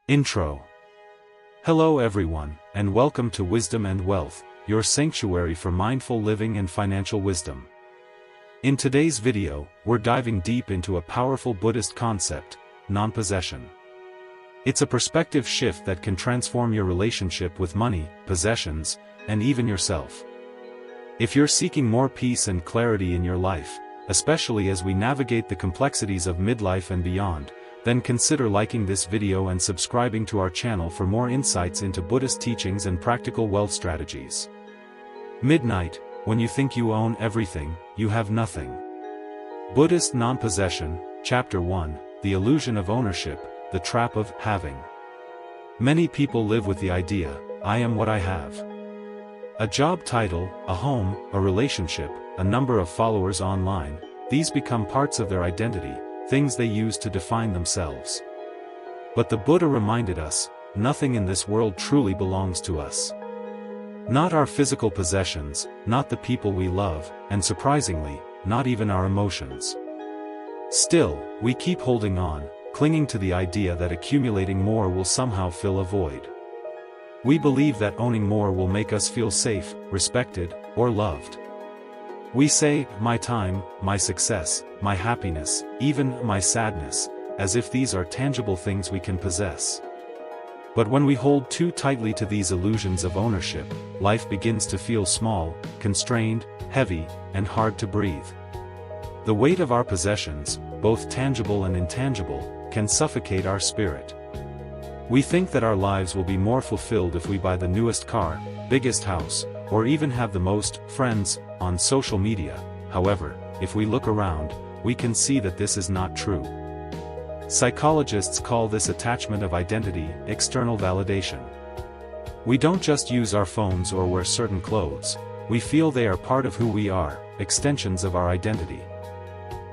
Intro. Hello everyone, and welcome to Wisdom and Wealth, your sanctuary for mindful living and financial wisdom. In today's video, we're diving deep into a powerful Buddhist concept, non-possession. It's a perspective shift that can transform your relationship with money, possessions, and even yourself. If you're seeking more peace and clarity in your life, especially as we navigate the complexities of midlife and beyond, then consider liking this video and subscribing to our channel for more insights into Buddhist teachings and practical wealth strategies. Midnight, when you think you own everything, you have nothing. Buddhist Non-Possession, Chapter 1, The Illusion of Ownership, the Trap of Having. Many people live with the idea, I am what I have. A job title, a home, a relationship, a number of followers online, these become parts of their identity, things they use to define themselves. But the Buddha reminded us, nothing in this world truly belongs to us. Not our physical possessions, not the people we love, and surprisingly, not even our emotions. Still, we keep holding on, clinging to the idea that accumulating more will somehow fill a void. We believe that owning more will make us feel safe, respected, or loved. We say, my time, my success, my happiness, even my sadness, as if these are tangible things we can possess. But when we hold too tightly to these illusions of ownership, life begins to feel small, constrained, heavy, and hard to breathe. The weight of our possessions, both tangible and intangible, can suffocate our spirit. We think that our lives will be more fulfilled if we buy the newest car, biggest house, or even have the most friends on social media. However, if we look around, we can see that this is not true. Psychologists call this attachment of identity external validation. We don't just use our phones or wear certain clothes, we feel they are part of who we are, extensions of our identity.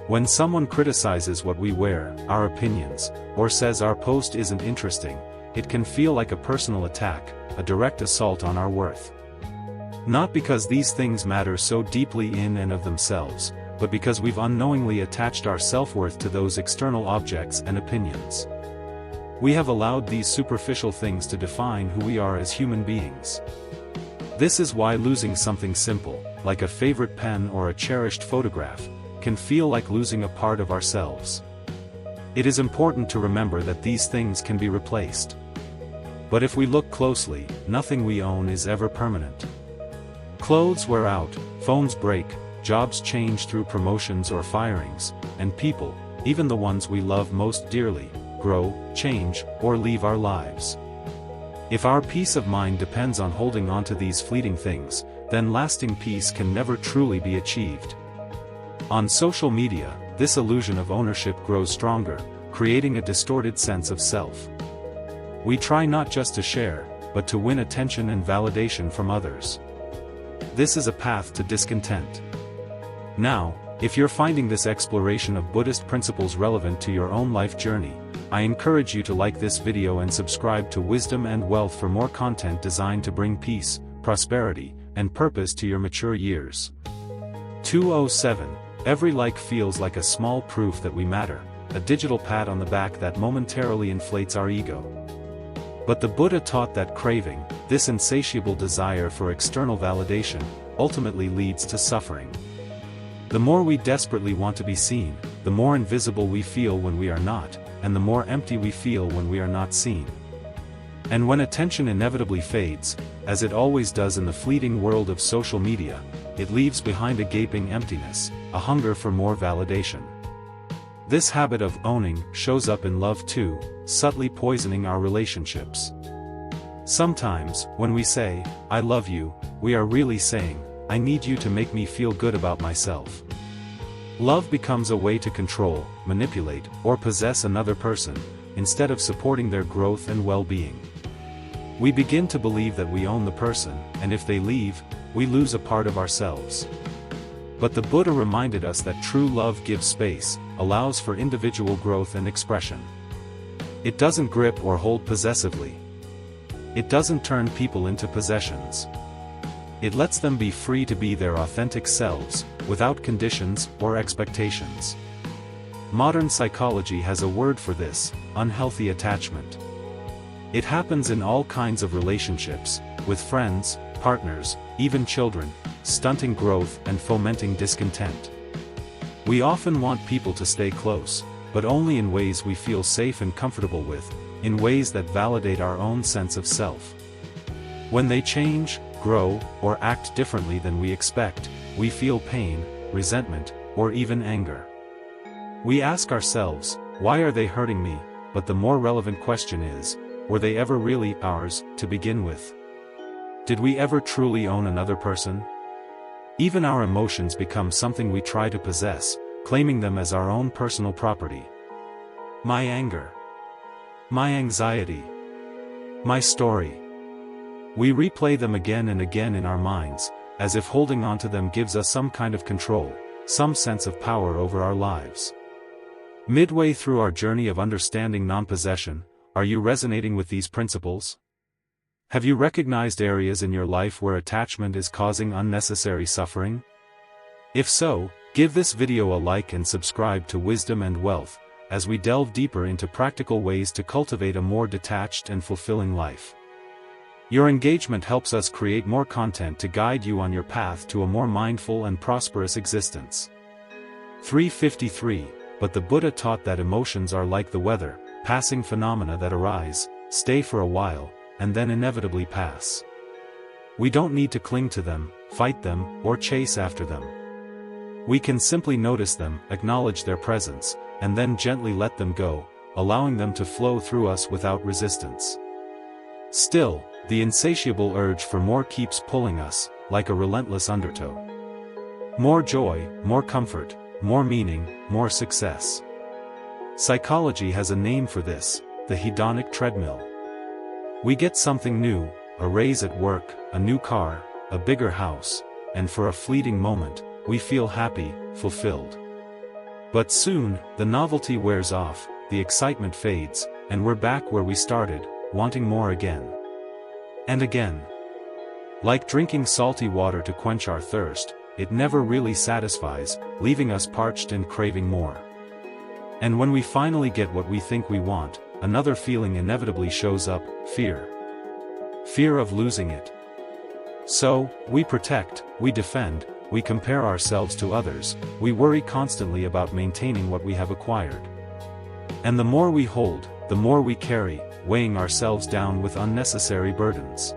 When someone criticizes what we wear, our opinions, or says our post isn't interesting, it can feel like a personal attack, a direct assault on our worth. Not because these things matter so deeply in and of themselves, but because we've unknowingly attached our self-worth to those external objects and opinions. We have allowed these superficial things to define who we are as human beings. This is why losing something simple, like a favorite pen or a cherished photograph, can feel like losing a part of ourselves. It is important to remember that these things can be replaced. But if we look closely, nothing we own is ever permanent. Clothes wear out, phones break, jobs change through promotions or firings, and people, even the ones we love most dearly, grow, change, or leave our lives. If our peace of mind depends on holding on to these fleeting things, then lasting peace can never truly be achieved. On social media, this illusion of ownership grows stronger, creating a distorted sense of self. We try not just to share, but to win attention and validation from others. This is a path to discontent. Now, if you're finding this exploration of Buddhist principles relevant to your own life journey, I encourage you to like this video and subscribe to Wisdom and Wealth for more content designed to bring peace, prosperity, and purpose to your mature years. 207. Every like feels like a small proof that we matter, a digital pat on the back that momentarily inflates our ego. But the Buddha taught that craving, this insatiable desire for external validation, ultimately leads to suffering. The more we desperately want to be seen, the more invisible we feel when we are not, and the more empty we feel when we are not seen. And when attention inevitably fades, as it always does in the fleeting world of social media, it leaves behind a gaping emptiness, a hunger for more validation. This habit of owning shows up in love too, subtly poisoning our relationships. Sometimes, when we say, I love you, we are really saying, I need you to make me feel good about myself. Love becomes a way to control, manipulate, or possess another person, instead of supporting their growth and well-being. We begin to believe that we own the person, and if they leave, we lose a part of ourselves. But the Buddha reminded us that true love gives space, allows for individual growth and expression. It doesn't grip or hold possessively. It doesn't turn people into possessions. It lets them be free to be their authentic selves, without conditions or expectations. Modern psychology has a word for this: unhealthy attachment. It happens in all kinds of relationships, with friends, partners, even children, stunting growth and fomenting discontent. We often want people to stay close, but only in ways we feel safe and comfortable with, in ways that validate our own sense of self. When they change, grow, or act differently than we expect, we feel pain, resentment, or even anger. We ask ourselves, why are they hurting me? But the more relevant question is, were they ever really ours, to begin with? Did we ever truly own another person? Even our emotions become something we try to possess, claiming them as our own personal property. My anger. My anxiety. My story. We replay them again and again in our minds, as if holding on to them gives us some kind of control, some sense of power over our lives. Midway through our journey of understanding non-possession, are you resonating with these principles? Have you recognized areas in your life where attachment is causing unnecessary suffering? If so, give this video a like and subscribe to Wisdom and Wealth, as we delve deeper into practical ways to cultivate a more detached and fulfilling life. Your engagement helps us create more content to guide you on your path to a more mindful and prosperous existence. 353. But the Buddha taught that emotions are like the weather, passing phenomena that arise, stay for a while, and then inevitably pass. We don't need to cling to them, fight them, or chase after them. We can simply notice them, acknowledge their presence, and then gently let them go, allowing them to flow through us without resistance. Still, the insatiable urge for more keeps pulling us, like a relentless undertow. More joy, more comfort, more meaning, more success. Psychology has a name for this, the hedonic treadmill. We get something new, a raise at work, a new car, a bigger house, and for a fleeting moment, we feel happy, fulfilled. But soon, the novelty wears off, the excitement fades, and we're back where we started, wanting more again. And again. Like drinking salty water to quench our thirst, it never really satisfies, leaving us parched and craving more. And when we finally get what we think we want, another feeling inevitably shows up, fear. Fear of losing it. So, we protect, we defend, we compare ourselves to others, we worry constantly about maintaining what we have acquired. And the more we hold, the more we carry, weighing ourselves down with unnecessary burdens.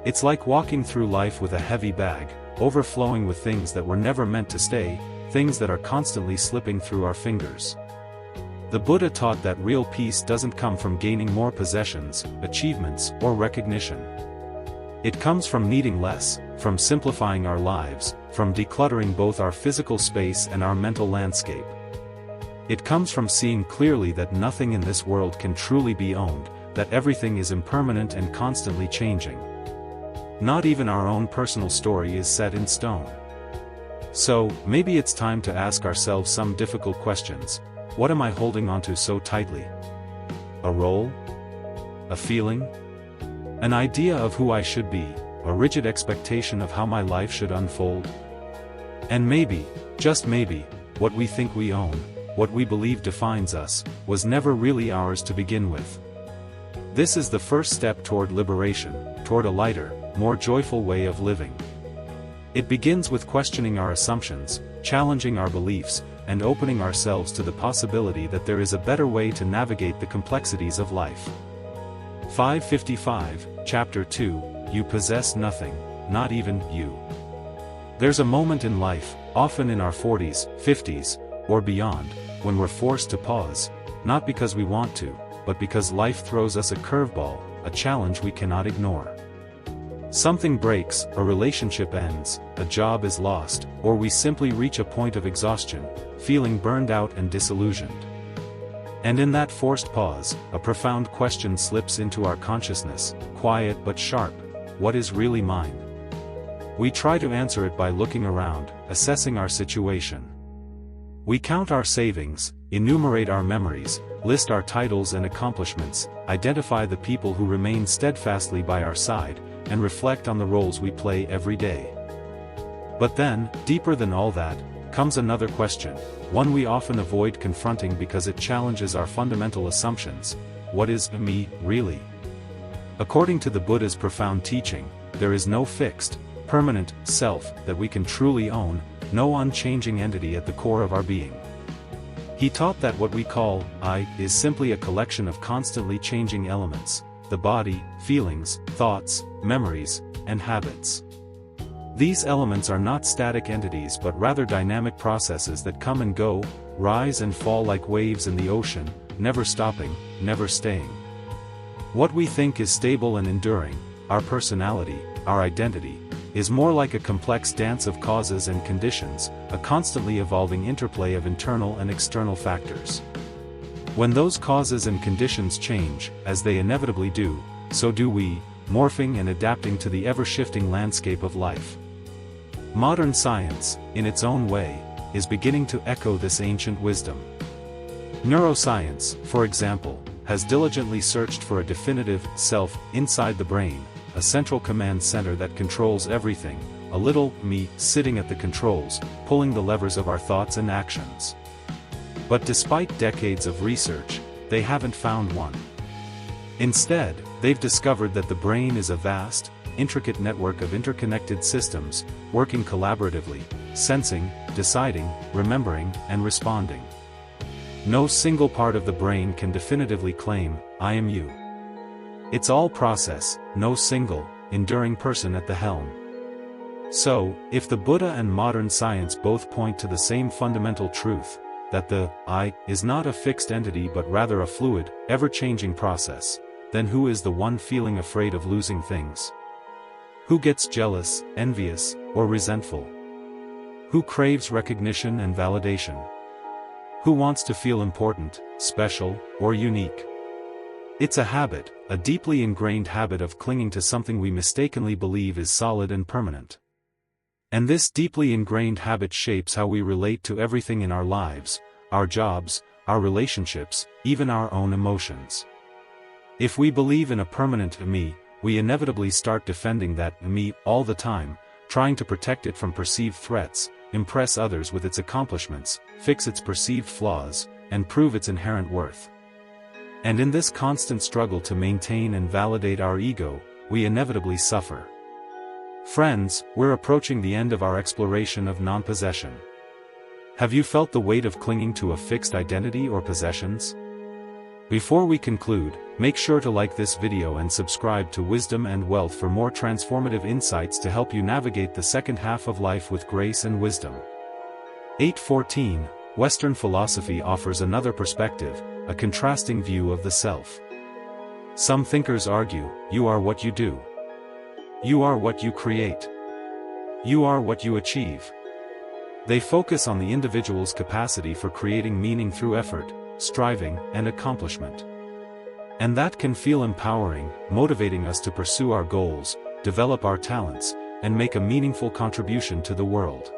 It's like walking through life with a heavy bag, overflowing with things that were never meant to stay, things that are constantly slipping through our fingers. The Buddha taught that real peace doesn't come from gaining more possessions, achievements, or recognition. It comes from needing less, from simplifying our lives, from decluttering both our physical space and our mental landscape. It comes from seeing clearly that nothing in this world can truly be owned, that everything is impermanent and constantly changing. Not even our own personal story is set in stone. So, maybe it's time to ask ourselves some difficult questions. What am I holding onto so tightly? A role? A feeling? An idea of who I should be, a rigid expectation of how my life should unfold? And maybe, just maybe, what we think we own, what we believe defines us, was never really ours to begin with. This is the first step toward liberation, toward a lighter, more joyful way of living. It begins with questioning our assumptions, challenging our beliefs, and opening ourselves to the possibility that there is a better way to navigate the complexities of life. 555, Chapter 2, You Possess Nothing, Not Even You. There's a moment in life, often in our 40s, 50s, or beyond, when we're forced to pause, not because we want to, but because life throws us a curveball, a challenge we cannot ignore. Something breaks, a relationship ends, a job is lost, or we simply reach a point of exhaustion, feeling burned out and disillusioned. And in that forced pause, a profound question slips into our consciousness, quiet but sharp: what is really mine? We try to answer it by looking around, assessing our situation. We count our savings, enumerate our memories, list our titles and accomplishments, identify the people who remain steadfastly by our side, and reflect on the roles we play every day. But then, deeper than all that, comes another question, one we often avoid confronting because it challenges our fundamental assumptions: what is me, really? According to the Buddha's profound teaching, there is no fixed, permanent self that we can truly own, no unchanging entity at the core of our being. He taught that what we call I is simply a collection of constantly changing elements: the body, feelings, thoughts, memories, and habits. These elements are not static entities but rather dynamic processes that come and go, rise and fall like waves in the ocean, never stopping, never staying. What we think is stable and enduring, our personality, our identity, is more like a complex dance of causes and conditions, a constantly evolving interplay of internal and external factors. When those causes and conditions change, as they inevitably do, so do we, morphing and adapting to the ever-shifting landscape of life. Modern science, in its own way, is beginning to echo this ancient wisdom. Neuroscience, for example, has diligently searched for a definitive self inside the brain, a central command center that controls everything, a little me sitting at the controls, pulling the levers of our thoughts and actions. But despite decades of research, they haven't found one. Instead, they've discovered that the brain is a vast, intricate network of interconnected systems, working collaboratively, sensing, deciding, remembering, and responding. No single part of the brain can definitively claim, I am you. It's all process, no single, enduring person at the helm. So, if the Buddha and modern science both point to the same fundamental truth, that the I is not a fixed entity but rather a fluid, ever-changing process, then who is the one feeling afraid of losing things? Who gets jealous, envious, or resentful? Who craves recognition and validation? Who wants to feel important, special, or unique? It's a habit, a deeply ingrained habit of clinging to something we mistakenly believe is solid and permanent. And this deeply ingrained habit shapes how we relate to everything in our lives, our jobs, our relationships, even our own emotions. If we believe in a permanent me, we inevitably start defending that me all the time, trying to protect it from perceived threats, impress others with its accomplishments, fix its perceived flaws, and prove its inherent worth. And in this constant struggle to maintain and validate our ego, we inevitably suffer. Friends, we're approaching the end of our exploration of non-possession. Have you felt the weight of clinging to a fixed identity or possessions? Before we conclude, make sure to like this video and subscribe to Wisdom and Wealth for more transformative insights to help you navigate the second half of life with grace and wisdom. 8:14, Western philosophy offers another perspective, a contrasting view of the self. Some thinkers argue, you are what you do. You are what you create. You are what you achieve. They focus on the individual's capacity for creating meaning through effort, striving, and accomplishment. And that can feel empowering, motivating us to pursue our goals, develop our talents, and make a meaningful contribution to the world.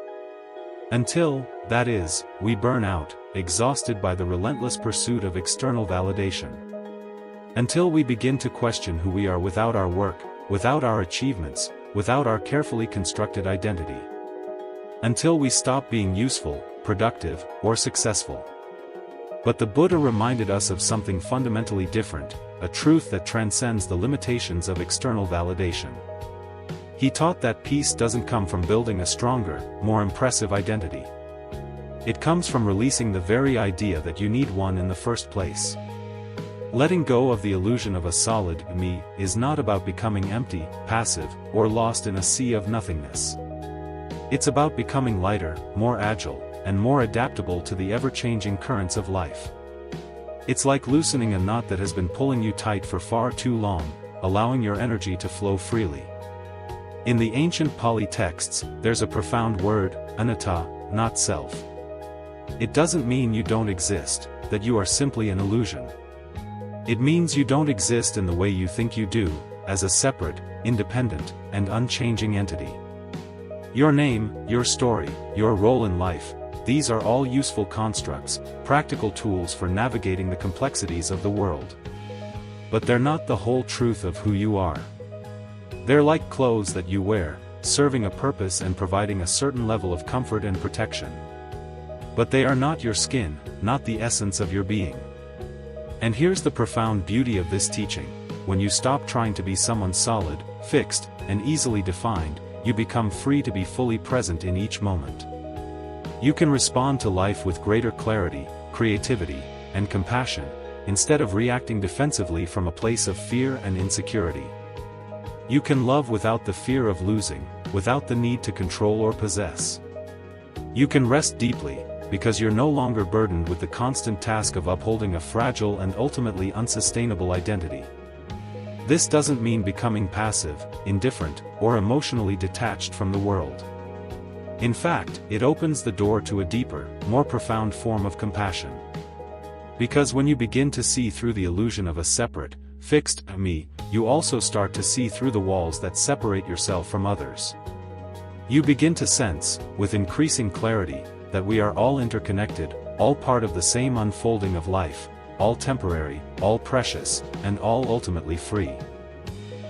Until, that is, we burn out, exhausted by the relentless pursuit of external validation. Until we begin to question who we are without our work, without our achievements, without our carefully constructed identity. Until we stop being useful, productive, or successful. But the Buddha reminded us of something fundamentally different, a truth that transcends the limitations of external validation. He taught that peace doesn't come from building a stronger, more impressive identity. It comes from releasing the very idea that you need one in the first place. Letting go of the illusion of a solid me is not about becoming empty, passive, or lost in a sea of nothingness. It's about becoming lighter, more agile, and more adaptable to the ever-changing currents of life. It's like loosening a knot that has been pulling you tight for far too long, allowing your energy to flow freely. In the ancient Pali texts, there's a profound word, anatta, not self. It doesn't mean you don't exist, that you are simply an illusion. It means you don't exist in the way you think you do, as a separate, independent, and unchanging entity. Your name, your story, your role in life, these are all useful constructs, practical tools for navigating the complexities of the world. But they're not the whole truth of who you are. They're like clothes that you wear, serving a purpose and providing a certain level of comfort and protection. But they are not your skin, not the essence of your being. And here's the profound beauty of this teaching. when you stop trying to be someone solid, fixed, and easily defined, you become free to be fully present in each moment. You can respond to life with greater clarity, creativity, and compassion, instead of reacting defensively from a place of fear and insecurity. You can love without the fear of losing, without the need to control or possess. You can rest deeply, because you're no longer burdened with the constant task of upholding a fragile and ultimately unsustainable identity. This doesn't mean becoming passive, indifferent, or emotionally detached from the world. In fact, it opens the door to a deeper, more profound form of compassion. Because when you begin to see through the illusion of a separate, fixed me, you also start to see through the walls that separate yourself from others. You begin to sense, with increasing clarity, that we are all interconnected, all part of the same unfolding of life, all temporary, all precious, and all ultimately free.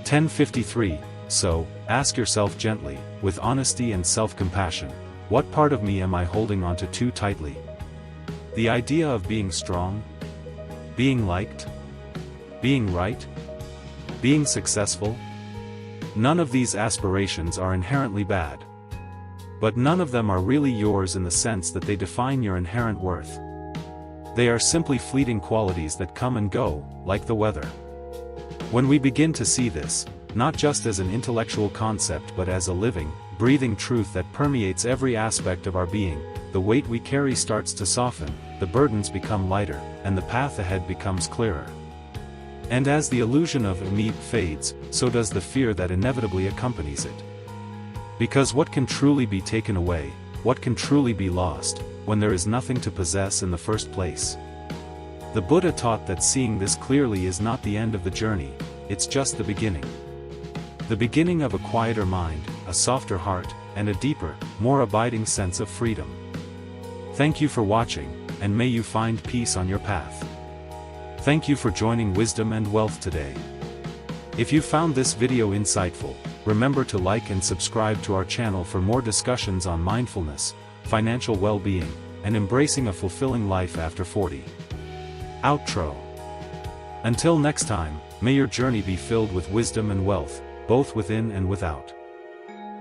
1053. So, ask yourself gently, with honesty and self-compassion, what part of me am I holding onto too tightly? The idea of being strong? Being liked? Being right? Being successful? None of these aspirations are inherently bad. But none of them are really yours in the sense that they define your inherent worth. They are simply fleeting qualities that come and go, like the weather. When we begin to see this, not just as an intellectual concept but as a living, breathing truth that permeates every aspect of our being, the weight we carry starts to soften, the burdens become lighter, and the path ahead becomes clearer. And as the illusion of me fades, so does the fear that inevitably accompanies it. Because what can truly be taken away, what can truly be lost, when there is nothing to possess in the first place? The Buddha taught that seeing this clearly is not the end of the journey, it's just the beginning. The beginning of a quieter mind, a softer heart, and a deeper, more abiding sense of freedom. Thank you for watching, and may you find peace on your path. Thank you for joining Wisdom and Wealth today. If you found this video insightful, remember to like and subscribe to our channel for more discussions on mindfulness, financial well-being, and embracing a fulfilling life after 40. Outro. Until next time, may your journey be filled with wisdom and wealth, both within and without.